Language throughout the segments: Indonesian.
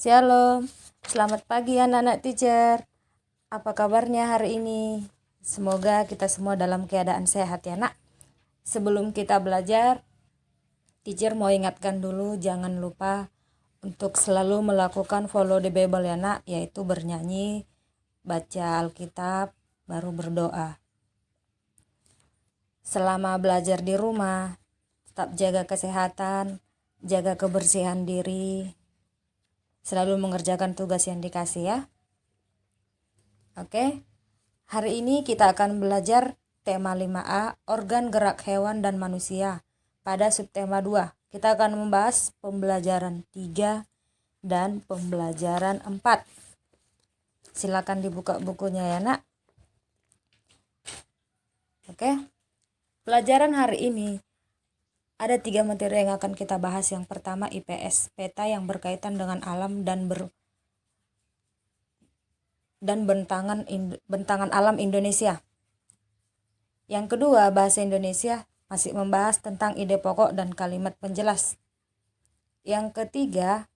Shalom, selamat pagi anak-anak teacher. Apa kabarnya hari ini? Semoga kita semua dalam keadaan sehat ya nak. Sebelum kita belajar, teacher mau ingatkan dulu jangan lupa untuk selalu melakukan follow the Bible ya nak, yaitu bernyanyi, baca Alkitab, baru berdoa. Selama belajar di rumah, tetap jaga kesehatan, jaga kebersihan diri, selalu mengerjakan tugas yang dikasih ya. Oke, hari ini kita akan belajar tema 5A, organ gerak hewan dan manusia. Pada subtema 2, kita akan membahas pembelajaran 3 dan pembelajaran 4. Silakan dibuka bukunya ya nak. Oke, pelajaran hari ini ada 3 materi yang akan kita bahas. Yang pertama IPS, peta yang berkaitan dengan alam dan bentangan alam Indonesia. Yang kedua, bahasa Indonesia, masih membahas tentang ide pokok dan kalimat penjelas. Yang ketiga,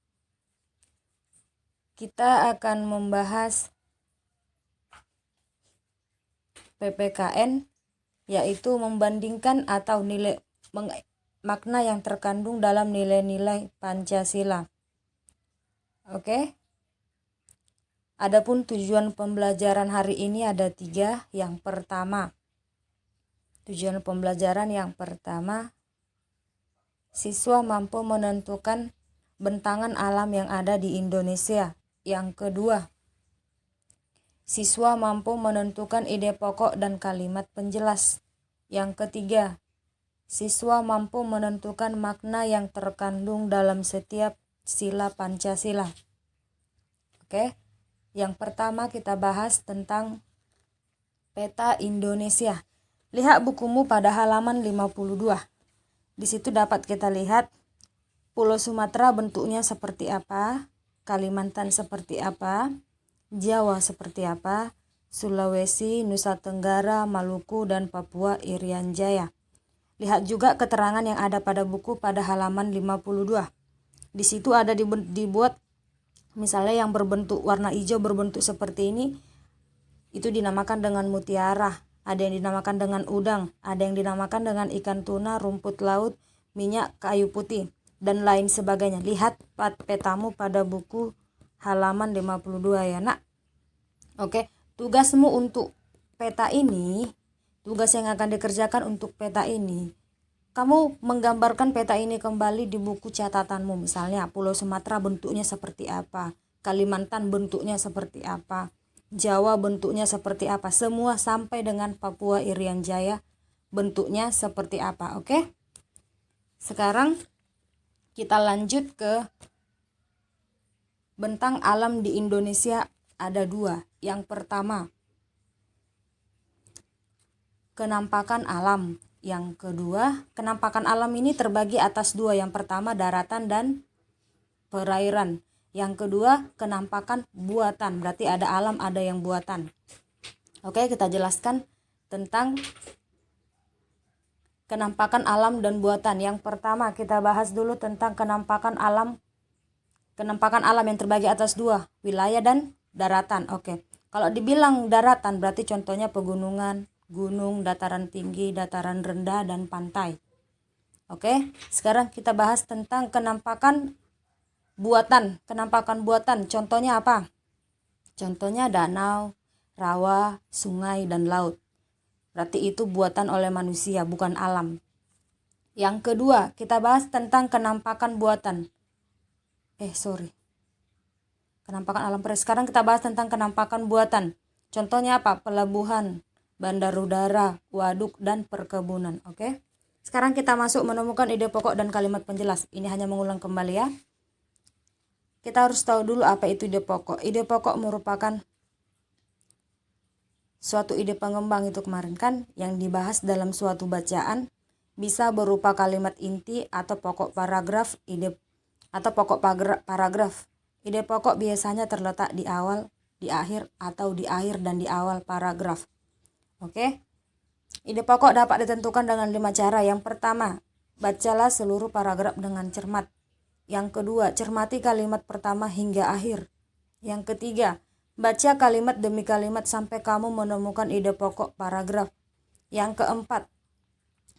kita akan membahas PPKN, yaitu membandingkan atau makna yang terkandung dalam nilai-nilai Pancasila. Oke. Adapun tujuan pembelajaran hari ini ada 3. Yang pertama, tujuan pembelajaran yang pertama, siswa mampu menentukan bentangan alam yang ada di Indonesia. Yang kedua, siswa mampu menentukan ide pokok dan kalimat penjelas. Yang ketiga, siswa mampu menentukan makna yang terkandung dalam setiap sila Pancasila. Oke. Yang pertama kita bahas tentang peta Indonesia. Lihat bukumu pada halaman 52. Di situ dapat kita lihat Pulau Sumatera bentuknya seperti apa, Kalimantan seperti apa, Jawa seperti apa, Sulawesi, Nusa Tenggara, Maluku, dan Papua Irian Jaya. Lihat juga keterangan yang ada pada buku pada halaman 52. Di situ ada dibuat misalnya yang berbentuk warna hijau berbentuk seperti ini, itu dinamakan dengan mutiara. Ada yang dinamakan dengan udang, ada yang dinamakan dengan ikan tuna, rumput laut, minyak, kayu putih, dan lain sebagainya. Lihat petamu pada buku halaman 52 ya nak. Oke, tugasmu untuk peta ini, tugas yang akan dikerjakan untuk peta ini, kamu menggambarkan peta ini kembali di buku catatanmu. Misalnya Pulau Sumatera bentuknya seperti apa, Kalimantan bentuknya seperti apa, Jawa bentuknya seperti apa, semua sampai dengan Papua Irian Jaya bentuknya seperti apa. Oke? Sekarang kita lanjut ke bentang alam di Indonesia ada 2. Yang pertama, kenampakan alam. Yang kedua, kenampakan alam ini terbagi atas 2. Yang pertama daratan dan perairan. Yang kedua kenampakan buatan. Berarti ada alam, ada yang buatan. Oke, kita jelaskan tentang kenampakan alam dan buatan. Yang pertama kita bahas dulu tentang kenampakan alam. Kenampakan alam yang terbagi atas 2, wilayah dan daratan. Oke. Kalau dibilang daratan berarti contohnya pegunungan, gunung, dataran tinggi, dataran rendah, dan pantai. Oke, sekarang kita bahas tentang kenampakan buatan. Kenampakan buatan, contohnya apa? Contohnya danau, rawa, sungai, dan laut. Berarti itu buatan oleh manusia, bukan alam. Yang kedua, kita bahas tentang kenampakan buatan. Kenampakan alam. Sekarang kita bahas tentang kenampakan buatan. Contohnya apa? Pelabuhan, bandar udara, waduk, dan perkebunan. Oke. Sekarang kita masuk menemukan ide pokok dan kalimat penjelas. Ini hanya mengulang kembali ya. Kita harus tahu dulu apa itu ide pokok. Ide pokok merupakan suatu ide pengembang itu kemarin kan yang dibahas dalam suatu bacaan, bisa berupa kalimat inti atau pokok paragraf, paragraf. Ide pokok biasanya terletak di awal, di akhir, atau di akhir dan di awal paragraf. Oke. Ide pokok dapat ditentukan dengan 5 cara. Yang pertama, bacalah seluruh paragraf dengan cermat. Yang kedua, cermati kalimat pertama hingga akhir. Yang ketiga, baca kalimat demi kalimat sampai kamu menemukan ide pokok paragraf. Yang keempat,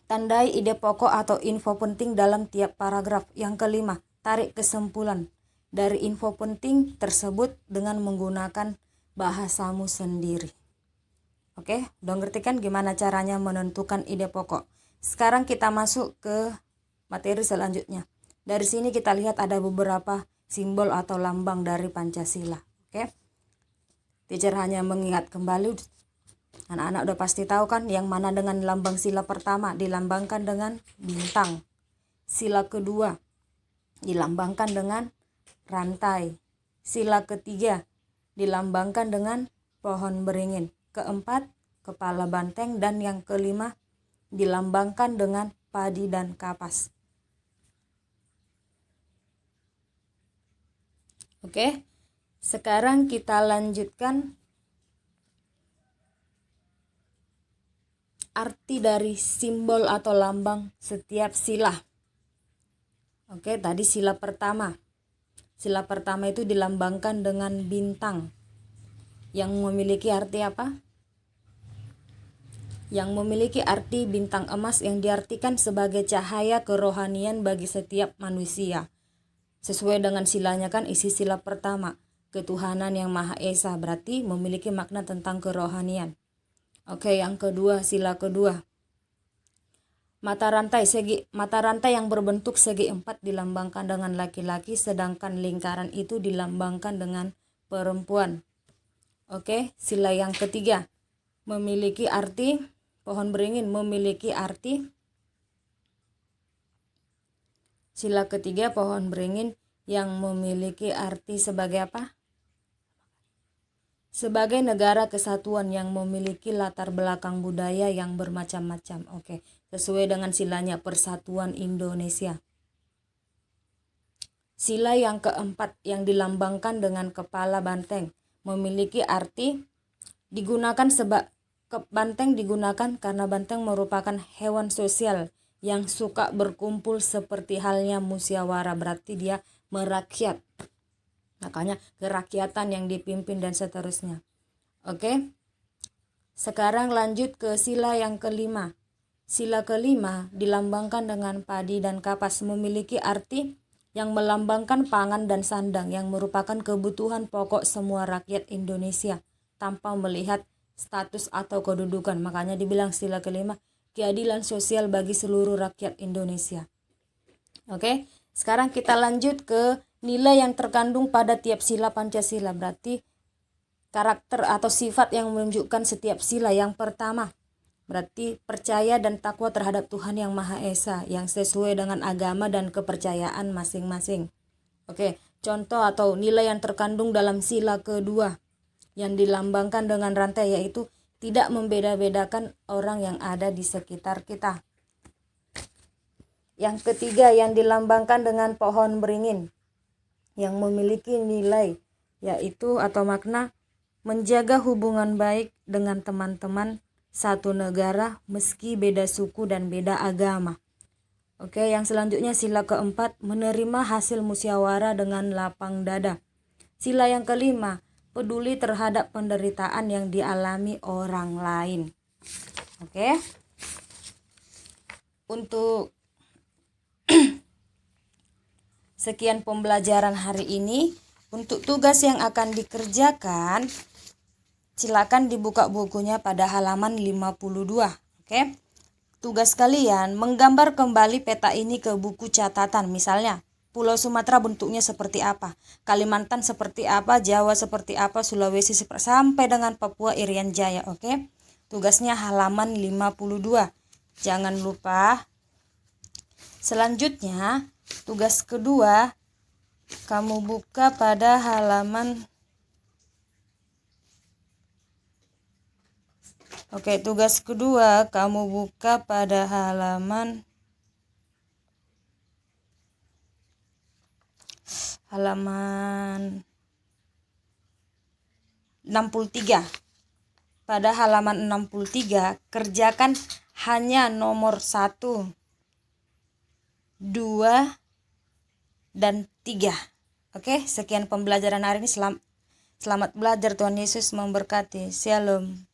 tandai ide pokok atau info penting dalam tiap paragraf. Yang kelima, tarik kesimpulan dari info penting tersebut dengan menggunakan bahasamu sendiri. Oke, udah ngerti kan gimana caranya menentukan ide pokok? Sekarang kita masuk ke materi selanjutnya. Dari sini kita lihat ada beberapa simbol atau lambang dari Pancasila. Oke, teacher hanya mengingat kembali. Anak-anak udah pasti tahu kan yang mana dengan lambang sila pertama dilambangkan dengan bintang. Sila kedua dilambangkan dengan rantai. Sila ketiga dilambangkan dengan pohon beringin. Keempat, kepala banteng, dan yang kelima dilambangkan dengan padi dan kapas. Oke, sekarang kita lanjutkan arti dari simbol atau lambang setiap sila. Oke, tadi sila pertama. Sila pertama itu dilambangkan dengan bintang yang memiliki arti apa? Yang memiliki arti bintang emas yang diartikan sebagai cahaya kerohanian bagi setiap manusia. Sesuai dengan silanya kan isi sila pertama, ketuhanan yang Maha Esa, berarti memiliki makna tentang kerohanian. Oke, yang kedua, sila kedua. Mata rantai yang berbentuk segi empat dilambangkan dengan laki-laki, sedangkan lingkaran itu dilambangkan dengan perempuan. Oke, sila yang ketiga memiliki arti, pohon beringin memiliki arti. Sila ketiga, pohon beringin yang memiliki arti sebagai apa? Sebagai negara kesatuan yang memiliki latar belakang budaya yang bermacam-macam. Oke, sesuai dengan silanya Persatuan Indonesia. Sila yang keempat yang dilambangkan dengan kepala banteng memiliki arti banteng digunakan karena banteng merupakan hewan sosial yang suka berkumpul seperti halnya musyawarah, berarti dia merakyat. Makanya kerakyatan yang dipimpin dan seterusnya. Oke. Sekarang lanjut ke sila yang kelima. Sila kelima dilambangkan dengan padi dan kapas, memiliki arti yang melambangkan pangan dan sandang yang merupakan kebutuhan pokok semua rakyat Indonesia tanpa melihat status atau kedudukan. Makanya dibilang sila kelima, keadilan sosial bagi seluruh rakyat Indonesia. Oke, sekarang kita lanjut ke nilai yang terkandung pada tiap sila Pancasila, berarti karakter atau sifat yang menunjukkan setiap sila. Yang pertama, berarti percaya dan takwa terhadap Tuhan yang Maha Esa yang sesuai dengan agama dan kepercayaan masing-masing. Oke, contoh atau nilai yang terkandung dalam sila kedua yang dilambangkan dengan rantai yaitu tidak membeda-bedakan orang yang ada di sekitar kita. Yang ketiga yang dilambangkan dengan pohon beringin yang memiliki nilai yaitu atau makna menjaga hubungan baik dengan teman-teman satu negara meski beda suku dan beda agama. Oke, yang selanjutnya sila keempat menerima hasil musyawarah dengan lapang dada. Sila yang kelima peduli terhadap penderitaan yang dialami orang lain. Oke. Untuk sekian pembelajaran hari ini. Untuk tugas yang akan dikerjakan, silakan dibuka bukunya pada halaman 52. Oke. Tugas kalian menggambar kembali peta ini ke buku catatan. Misalnya, Pulau Sumatera bentuknya seperti apa, Kalimantan seperti apa, Jawa seperti apa, Sulawesi sampai dengan Papua Irian Jaya. Oke. Tugasnya halaman 52. Jangan lupa. Selanjutnya, tugas kedua kamu buka pada halaman. Oke, tugas kedua kamu buka pada halaman 63. Pada halaman 63 kerjakan hanya nomor 1, 2, dan 3. Oke, sekian pembelajaran hari ini. Selamat belajar, Tuhan Yesus memberkati. Shalom.